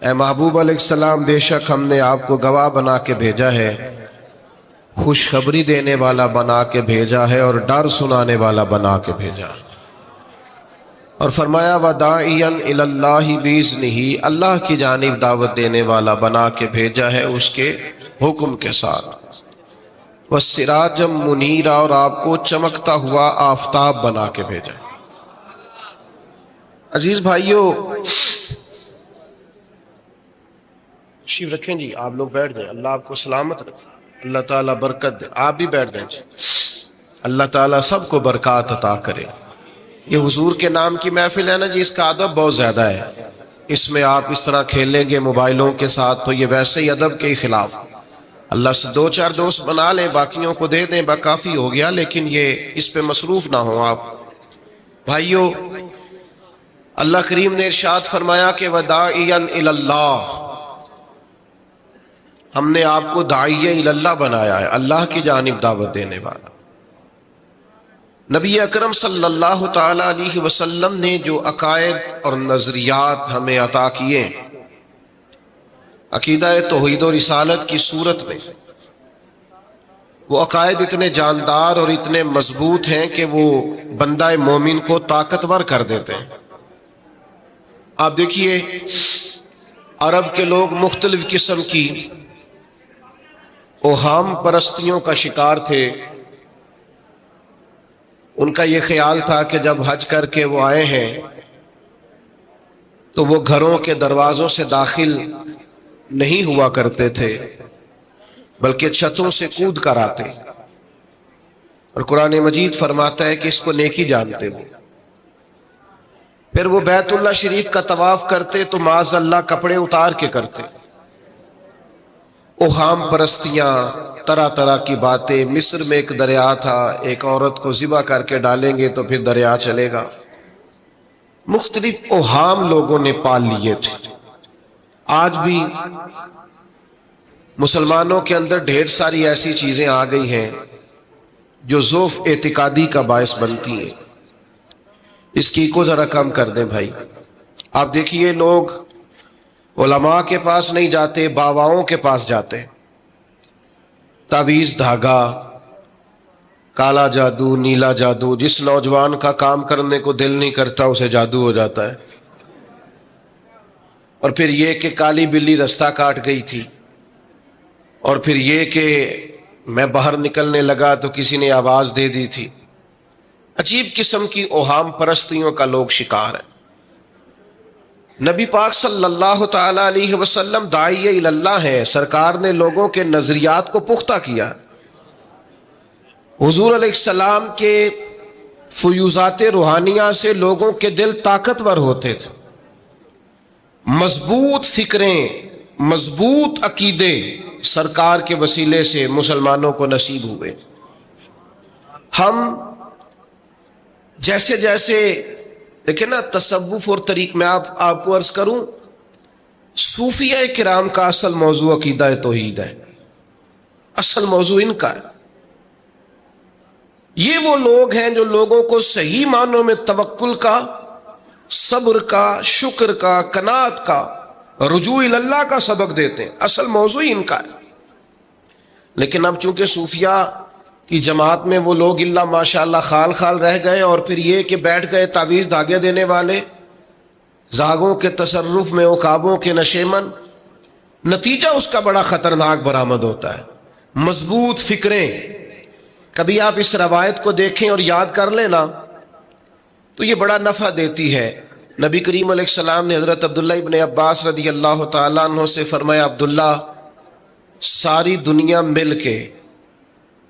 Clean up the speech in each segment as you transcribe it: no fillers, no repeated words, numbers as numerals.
اے محبوب علیہ السلام، بے شک ہم نے آپ کو گواہ بنا کے بھیجا ہے، خوشخبری دینے والا بنا کے بھیجا ہے اور ڈر سنانے والا بنا کے بھیجا ہے۔ اور فرمایا وَدَاعِيًا إِلَى اللَّهِ بِإِذْنِهِ، اللہ کی جانب دعوت دینے والا بنا کے بھیجا ہے اس کے حکم کے ساتھ۔ وَالسِّرَاجًا مُنِيرًا، اور آپ کو چمکتا ہوا آفتاب بنا کے بھیجا ہے۔ عزیز بھائیو، تشریف رکھیں جی، آپ لوگ بیٹھ جائیں، اللہ آپ کو سلامت رکھے، اللہ تعالیٰ برکت دے، آپ بھی بیٹھ جائیں جی، اللہ تعالیٰ سب کو برکات عطا کرے۔ یہ حضور کے نام کی محفل ہے نا جی، اس کا ادب بہت زیادہ ہے، اس میں آپ اس طرح کھیلیں گے موبائلوں کے ساتھ تو یہ ویسے ہی ادب کے خلاف۔ اللہ سے دو چار دوست بنا لیں، باقیوں کو دے دیں، کافی ہو گیا، لیکن یہ اس پہ مصروف نہ ہوں آپ۔ بھائیو، اللہ کریم نے ارشاد فرمایا کہ وَدَاعِيًا إِلَى اللَّهِ، ہم نے آپ کو داعیہ الی اللہ بنایا ہے، اللہ کی جانب دعوت دینے والا۔ نبی اکرم صلی اللہ تعالی علیہ وسلم نے جو عقائد اور نظریات ہمیں عطا کیے عقیدہ توحید و رسالت کی صورت میں، وہ عقائد اتنے جاندار اور اتنے مضبوط ہیں کہ وہ بندہ مومن کو طاقتور کر دیتے ہیں۔ آپ دیکھیے، عرب کے لوگ مختلف قسم کی اوہام پرستیوں کا شکار تھے۔ ان کا یہ خیال تھا کہ جب حج کر کے وہ آئے ہیں تو وہ گھروں کے دروازوں سے داخل نہیں ہوا کرتے تھے، بلکہ چھتوں سے کود کر آتے، اور قرآن مجید فرماتا ہے کہ اس کو نیکی جانتے وہ۔ پھر وہ بیت اللہ شریف کا طواف کرتے تو معاذ اللہ کپڑے اتار کے کرتے۔ اوہام پرستیاں، طرح طرح کی باتیں۔ مصر میں ایک دریا تھا، ایک عورت کو ذبح کر کے ڈالیں گے تو پھر دریا چلے گا۔ مختلف اوہام لوگوں نے پال لیے تھے۔ آج بھی مسلمانوں کے اندر ڈھیر ساری ایسی چیزیں آ گئی ہیں جو ضعف اعتقادی کا باعث بنتی ہیں۔ اس کی کو ذرا کم کر دیں بھائی۔ آپ دیکھیے، لوگ علماء کے پاس نہیں جاتے، باباؤں کے پاس جاتے۔ تعویذ، دھاگا، کالا جادو، نیلا جادو۔ جس نوجوان کا کام کرنے کو دل نہیں کرتا اسے جادو ہو جاتا ہے۔ اور پھر یہ کہ کالی بلی رستہ کاٹ گئی تھی، اور پھر یہ کہ میں باہر نکلنے لگا تو کسی نے آواز دے دی تھی۔ عجیب قسم کی اوہام پرستیوں کا لوگ شکار ہیں۔ نبی پاک صلی اللہ تعالی علیہ وسلم داعیہ الی اللہ ہے، سرکار نے لوگوں کے نظریات کو پختہ کیا۔ حضور علیہ السلام کے فیوزات روحانیہ سے لوگوں کے دل طاقتور ہوتے تھے، مضبوط فکریں، مضبوط عقیدے سرکار کے وسیلے سے مسلمانوں کو نصیب ہوئے۔ ہم جیسے جیسے دیکھیں نا، تصوف اور طریق میں آپ کو عرض کروں، صوفیہ کرام کا اصل موضوع عقیدہ توحید ہے، اصل موضوع ان کا ہے۔ یہ وہ لوگ ہیں جو لوگوں کو صحیح معنوں میں توکل کا، صبر کا، شکر کا، قناعت کا، رجوع اللہ کا سبق دیتے ہیں، اصل موضوع ان کا ہے۔ لیکن اب چونکہ صوفیہ کی جماعت میں وہ لوگ اللہ ماشاءاللہ خال خال رہ گئے، اور پھر یہ کہ بیٹھ گئے تعویذ دھاگے دینے والے، زاغوں کے تصرف میں، عقابوں کے نشے من۔ نتیجہ اس کا بڑا خطرناک برآمد ہوتا ہے۔ مضبوط فکریں، کبھی آپ اس روایت کو دیکھیں اور یاد کر لیں نا تو یہ بڑا نفع دیتی ہے۔ نبی کریم علیہ السلام نے حضرت عبداللہ ابن عباس رضی اللہ تعالیٰ عنہ سے فرمایا، عبداللہ، ساری دنیا مل کے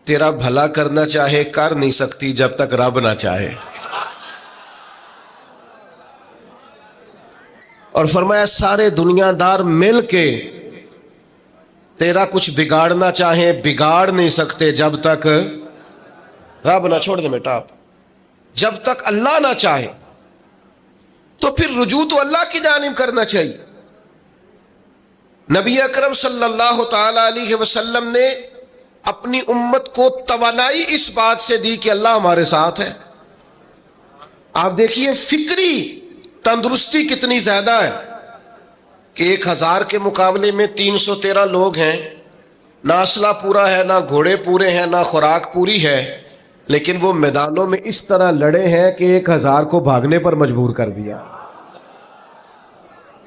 تیرا بھلا کرنا چاہے کر نہیں سکتی جب تک رب نہ چاہے۔ اور فرمایا سارے دنیا دار مل کے تیرا کچھ بگاڑنا چاہیں بگاڑ نہیں سکتے جب تک رب نہ، چھوڑ دیں بیٹا آپ، جب تک اللہ نہ چاہے۔ تو پھر رجوع تو اللہ کی جانب کرنا چاہیے۔ نبی اکرم صلی اللہ تعالی علیہ وسلم نے اپنی امت کو توانائی اس بات سے دی کہ اللہ ہمارے ساتھ ہے۔ آپ دیکھیے فکری تندرستی کتنی زیادہ ہے کہ 1000 کے مقابلے میں 313 لوگ ہیں، نہ اسلحہ پورا ہے، نہ گھوڑے پورے ہیں، نہ خوراک پوری ہے، لیکن وہ میدانوں میں اس طرح لڑے ہیں کہ 1000 کو بھاگنے پر مجبور کر دیا۔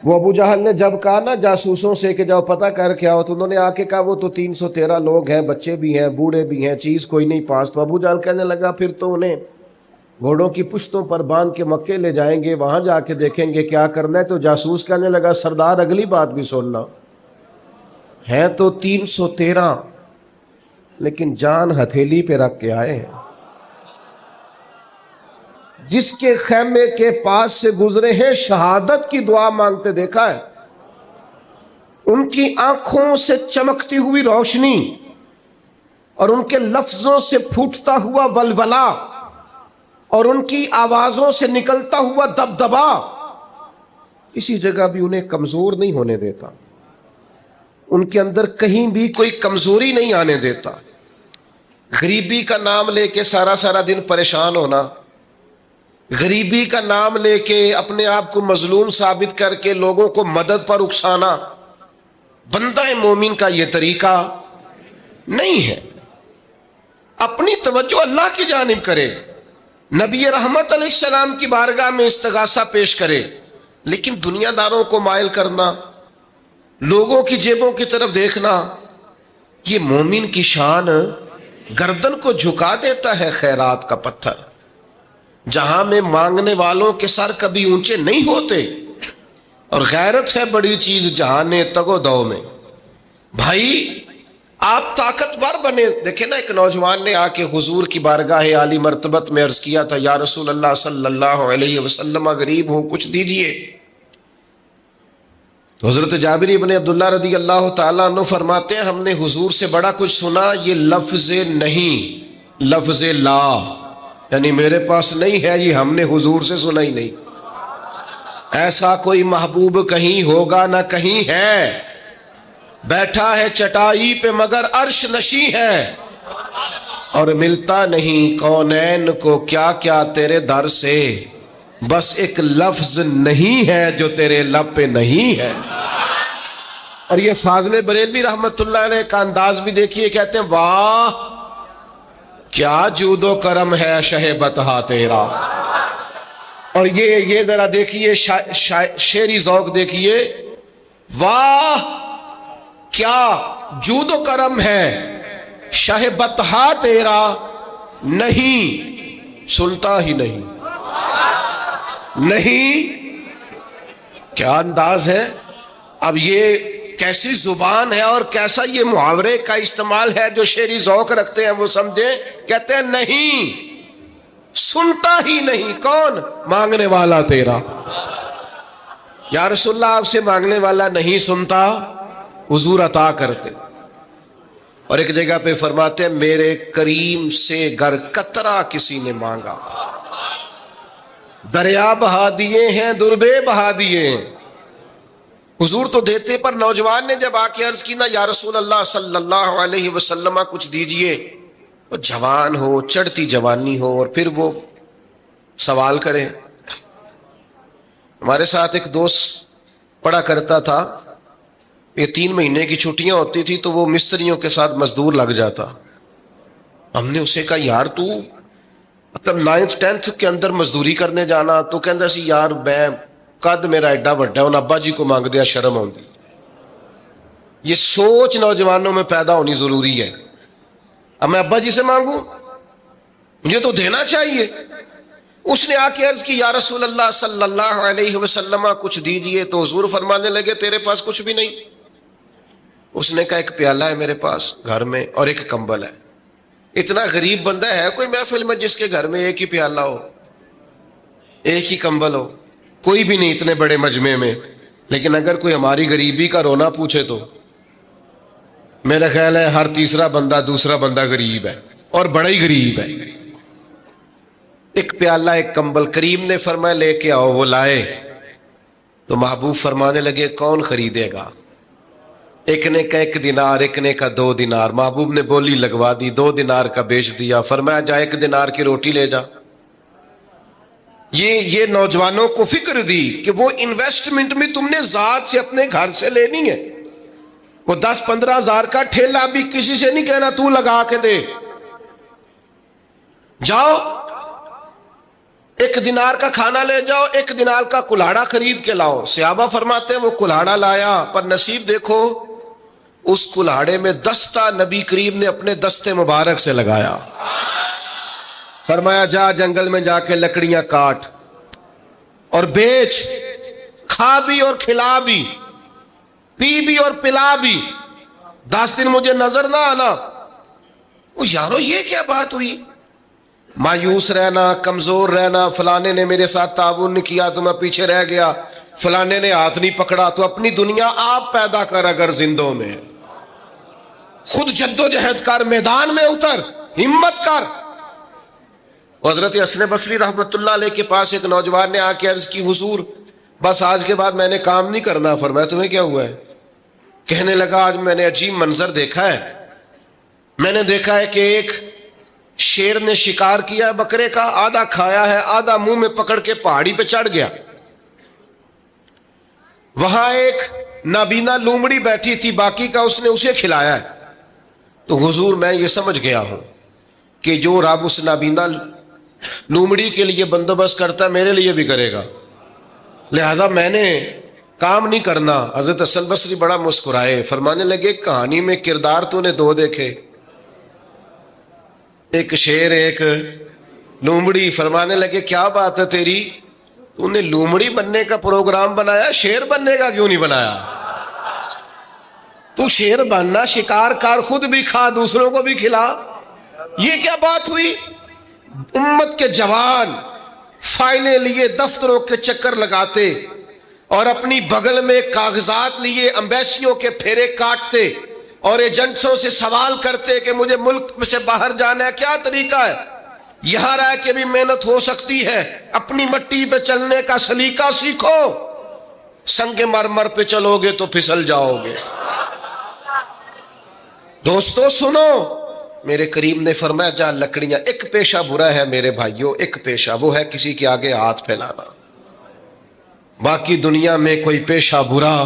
وہ ابو جہل نے جب کہا نا جاسوسوں سے کہ جاؤ پتہ کر کے آؤ، تو انہوں نے آ کے کہا وہ تو 313 لوگ ہیں، بچے بھی ہیں، بوڑھے بھی ہیں، چیز کوئی نہیں پاس۔ تو ابو جہل کہنے لگا پھر تو انہیں گھوڑوں کی پشتوں پر باندھ کے مکے لے جائیں گے، وہاں جا کے دیکھیں گے کیا کرنا ہے۔ تو جاسوس کہنے لگا سردار اگلی بات بھی سننا، ہے تو 313 لیکن جان ہتھیلی پہ رکھ کے آئے ہیں۔ جس کے خیمے کے پاس سے گزرے ہیں شہادت کی دعا مانگتے دیکھا ہے، ان کی آنکھوں سے چمکتی ہوئی روشنی اور ان کے لفظوں سے پھوٹتا ہوا ولولہ اور ان کی آوازوں سے نکلتا ہوا دبدبا کسی جگہ بھی انہیں کمزور نہیں ہونے دیتا، ان کے اندر کہیں بھی کوئی کمزوری نہیں آنے دیتا۔ غریبی کا نام لے کے سارا سارا دن پریشان ہونا، غریبی کا نام لے کے اپنے آپ کو مظلوم ثابت کر کے لوگوں کو مدد پر اکسانا بندہ مومن کا یہ طریقہ نہیں ہے۔ اپنی توجہ اللہ کی جانب کرے، نبی رحمت علیہ السلام کی بارگاہ میں استغاثہ پیش کرے، لیکن دنیا داروں کو مائل کرنا، لوگوں کی جیبوں کی طرف دیکھنا، یہ مومن کی شان گردن کو جھکا دیتا ہے خیرات کا پتھر۔ جہاں میں مانگنے والوں کے سر کبھی اونچے نہیں ہوتے، اور غیرت ہے بڑی چیز جہانے تگ و دو میں۔ بھائی آپ طاقتور بنے۔ دیکھیں نا، ایک نوجوان نے آ کے حضور کی بارگاہ عالی مرتبت میں عرض کیا تھا، یا رسول اللہ صلی اللہ علیہ وسلم غریب ہوں، کچھ دیجئے۔ تو حضرت جابر بن عبداللہ رضی اللہ تعالیٰ عنہ فرماتے ہیں ہم نے حضور سے بڑا کچھ سنا، یہ لفظ نہیں، لفظ لا، یعنی میرے پاس نہیں ہے، یہ ہم نے حضور سے سنا ہی نہیں۔ ایسا کوئی محبوب کہیں ہوگا نہ کہیں ہے، بیٹھا ہے چٹائی پہ مگر عرش نشیں ہے، اور ملتا نہیں کونین کو کیا کیا تیرے در سے، بس ایک لفظ نہیں ہے جو تیرے لب پہ نہیں ہے۔ اور یہ فاضل بریلوی رحمت اللہ علیہ کا انداز بھی دیکھیے، کہتے ہیں واہ کیا جود و کرم ہے شہ بطحا تیرا۔ اور یہ ذرا دیکھیے شعری ذوق دیکھیے، واہ کیا جود و کرم ہے شہ بطحا تیرا، نہیں سنتا ہی نہیں، نہیں، کیا انداز ہے۔ اب یہ کیسی زبان ہے اور کیسا یہ محاورے کا استعمال ہے، جو شعری ذوق رکھتے ہیں وہ سمجھیں، کہتے ہیں نہیں سنتا ہی نہیں، کون؟ مانگنے والا تیرا۔ یا رسول اللہ آپ سے مانگنے والا نہیں سنتا، حضور عطا کرتے۔ اور ایک جگہ پہ فرماتے ہیں میرے کریم سے گر قطرہ کسی نے مانگا، دریا بہا دیے ہیں دربے بہا دیے ہیں۔ حضور تو دیتے، پر نوجوان نے جب آ کے عرض کی نا یا رسول اللہ صلی اللہ علیہ وسلم کچھ دیجئے، وہ جوان ہو، چڑھتی جوانی ہو، اور پھر وہ سوال کرے۔ ہمارے ساتھ ایک دوست پڑھا کرتا تھا، یہ 3 مہینے کی چھٹیاں ہوتی تھی تو وہ مستریوں کے ساتھ مزدور لگ جاتا۔ ہم نے اسے کہا یار تو مطلب 9th 10th کے اندر مزدوری کرنے جانا، تو کہندا سی یار میں قد میرا ایڈا بڑا ہے، ان ابا جی کو مانگ دیا شرم آؤندی۔ یہ سوچ نوجوانوں میں پیدا ہونی ضروری ہے۔ اب میں ابا جی سے مانگوں، مجھے تو دینا چاہیے۔ اس نے آ کے عرض کی یا رسول اللہ صلی اللہ علیہ وسلم کچھ دیجئے، تو حضور فرمانے لگے تیرے پاس کچھ بھی نہیں؟ اس نے کہا ایک پیالہ ہے میرے پاس گھر میں اور ایک کمبل ہے۔ اتنا غریب بندہ ہے کوئی محفل میں جس کے گھر میں ایک ہی پیالہ ہو، ایک ہی کمبل ہو؟ کوئی بھی نہیں اتنے بڑے مجمع میں۔ لیکن اگر کوئی ہماری غریبی کا رونا پوچھے تو میرا خیال ہے ہر تیسرا بندہ دوسرا بندہ غریب ہے، اور بڑا ہی غریب ہے۔ ایک پیالہ ایک کمبل، کریم نے فرمایا لے کے آؤ، وہ لائے تو محبوب فرمانے لگے کون خریدے گا؟ ایک نے کہا 1 دینار، ایک نے کہا 2 دینار۔ محبوب نے بولی لگوا دی، 2 دینار کا بیچ دیا۔ فرمایا جا 1 دینار کی روٹی لے جا۔ یہ نوجوانوں کو فکر دی کہ وہ انویسٹمنٹ بھی تم نے ذات سے اپنے گھر سے لینی ہے. وہ 10-15 ہزار کا ٹھیلا بھی کسی سے نہیں کہنا تو لگا کے دے. جاؤ 1 دینار کا کھانا لے جاؤ, 1 دینار کا کلاڑا خرید کے لاؤ. صحابہ فرماتے ہیں وہ کلاڑا لایا, پر نصیب دیکھو اس کلاڑے میں دستہ نبی کریم نے اپنے دستے مبارک سے لگایا. فرمایا جا جنگل میں جا کے لکڑیاں کاٹ اور بیچ, کھا بھی اور کھلا بھی, پی بھی اور پلا بھی, 10 دن مجھے نظر نہ آنا. وہ یارو یہ کیا بات ہوئی؟ مایوس رہنا, کمزور رہنا, فلانے نے میرے ساتھ تعاون نہیں کیا تو میں پیچھے رہ گیا, فلانے نے ہاتھ نہیں پکڑا. تو اپنی دنیا آپ پیدا کر, اگر زندوں میں خود جد و جہد کر, میدان میں اتر, ہمت کر. حضرت حسن بصری رحمت اللہ علیہ کے پاس ایک نوجوان نے آ کے عرض کی حضور بس آج کے بعد میں نے کام نہیں کرنا. فرمایا تمہیں کیا ہوا ہے؟ کہنے لگا آج میں نے عجیب منظر دیکھا ہے. میں نے دیکھا ہے کہ ایک شیر نے شکار کیا بکرے کا, آدھا کھایا ہے, آدھا منہ میں پکڑ کے پہاڑی پہ چڑھ گیا. وہاں ایک نابینا لومڑی بیٹھی تھی, باقی کا اس نے اسے کھلایا ہے. تو حضور میں یہ سمجھ گیا ہوں کہ جو رب اس نابینا لومڑی کے لیے بندوبست کرتا میرے لیے بھی کرے گا, لہذا میں نے کام نہیں کرنا. حضرت حسن بصری بڑا مسکرائے, فرمانے لگے کہانی میں کردار تو نے 2 دیکھے, ایک شیر ایک لومڑی. فرمانے لگے کیا بات ہے تیری, تو نے لومڑی بننے کا پروگرام بنایا, شیر بننے کا کیوں نہیں بنایا؟ تو شیر بننا, شکار کر, خود بھی کھا, دوسروں کو بھی کھلا. یہ کیا بات ہوئی؟ امت کے جوان فائلیں لیے دفتروں کے چکر لگاتے اور اپنی بغل میں کاغذات لیے امبیسیوں کے پھیرے کاٹتے اور ایجنٹوں سے سوال کرتے کہ مجھے ملک سے باہر جانا ہے, کیا طریقہ ہے؟ یہاں رہ کے بھی محنت ہو سکتی ہے, اپنی مٹی پہ چلنے کا سلیقہ سیکھو. سنگ مرمر پہ چلو گے تو پھسل جاؤ گے. دوستو سنو, میرے کریم نے فرمایا جا لکڑیاں, ایک پیشہ برا ہے میرے بھائیوں, ایک پیشہ وہ ہے کسی کے آگے ہاتھ پھیلانا. باقی دنیا میں کوئی پیشہ برا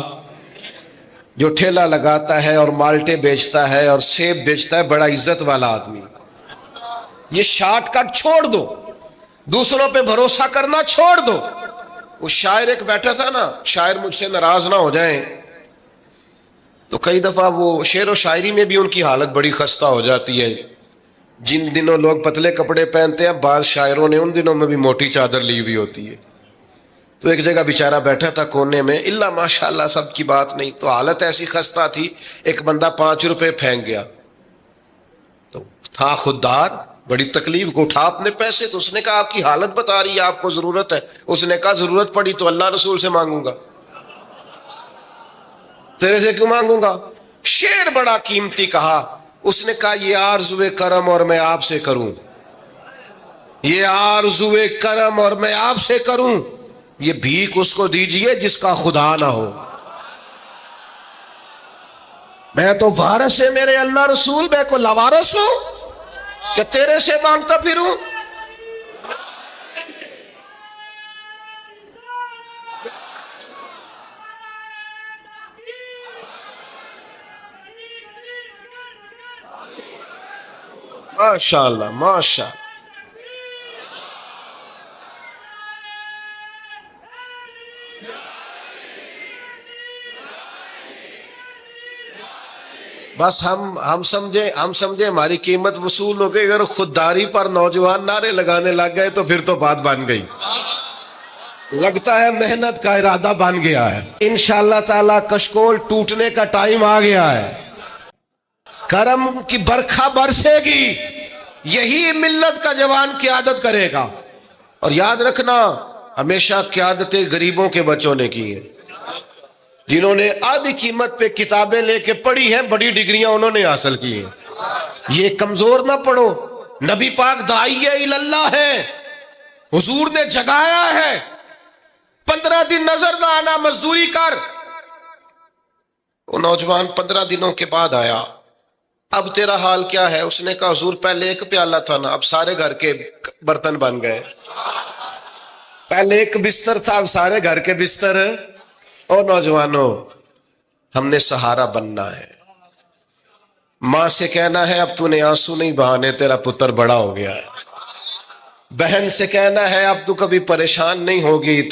جو ٹھیلا لگاتا ہے اور مالٹے بیچتا ہے اور سیب بیچتا ہے, بڑا عزت والا آدمی. یہ شارٹ کٹ چھوڑ دو, دوسروں پہ بھروسہ کرنا چھوڑ دو. وہ شاعر ایک بیٹھا تھا نا, شاعر مجھ سے ناراض نہ ہو جائیں, تو کئی دفعہ وہ شعر و شاعری میں بھی ان کی حالت بڑی خستہ ہو جاتی ہے. جن دنوں لوگ پتلے کپڑے پہنتے ہیں, بعض شاعروں نے ان دنوں میں بھی موٹی چادر لی ہوئی ہوتی ہے. تو ایک جگہ بیچارہ بیٹھا تھا کونے میں, اللہ ماشاءاللہ سب کی بات نہیں, تو حالت ایسی خستہ تھی. ایک بندہ 5 روپے پھینک گیا, تو تھا خوددار, بڑی تکلیف کو اٹھا اپنے پیسے. تو اس نے کہا آپ کی حالت بتا رہی ہے, آپ کو ضرورت ہے. اس نے کہا ضرورت پڑی تو اللہ رسول سے مانگوں گا, تیرے سے کیوں مانگوں گا؟ شعر بڑا قیمتی کہا. اس نے کہا یہ آرزوئے کرم اور میں آپ سے کروں, یہ آرزوئے کرم اور میں آپ سے کروں, یہ بھیک اس کو دیجئے جس کا خدا نہ ہو. میں تو وارث ہے میرے اللہ رسول, میں کو لاوارث ہوں کہ تیرے سے مانگتا پھروں. ماشاءاللہ ماشاءاللہ. بس ہم سمجھے ہماری قیمت وصول ہو گئی. اگر خودداری پر نوجوان نعرے لگانے لگ گئے تو پھر تو بات بن گئی. لگتا ہے محنت کا ارادہ بن گیا ہے. انشاءاللہ تعالی کشکول ٹوٹنے کا ٹائم آ گیا ہے. کرم کی برکھا برسے گی, یہی ملت کا جوان قیادت کرے گا. اور یاد رکھنا ہمیشہ قیادتیں غریبوں کے بچوں نے کی ہیں, جنہوں نے آدھی قیمت پہ کتابیں لے کے پڑھی ہیں, بڑی ڈگریاں انہوں نے حاصل کی ہیں. یہ کمزور نہ پڑھو. نبی پاک داعیہ اللہ ہے, حضور نے جگایا ہے, 15 دن نظر نہ آنا, مزدوری کر. وہ نوجوان 15 دنوں کے بعد آیا. اب تیرا حال کیا ہے؟ اس نے کہا حضور پہلے 1 پیالہ تھا نا, اب سارے گھر کے برتن بن گئے. کل ایک بستر تھا، اب سارے گھر کے بستر۔ اور نوجوانوں، ہم نے سہارا بننا ہے۔ ماں سے کہنا ہے اب تو نے آنسو نہیں بہانے، تیرا پتر بڑا ہو گیا ہے۔ بہن سے کہنا ہے اب تو کبھی پریشان نہیں ہوگی،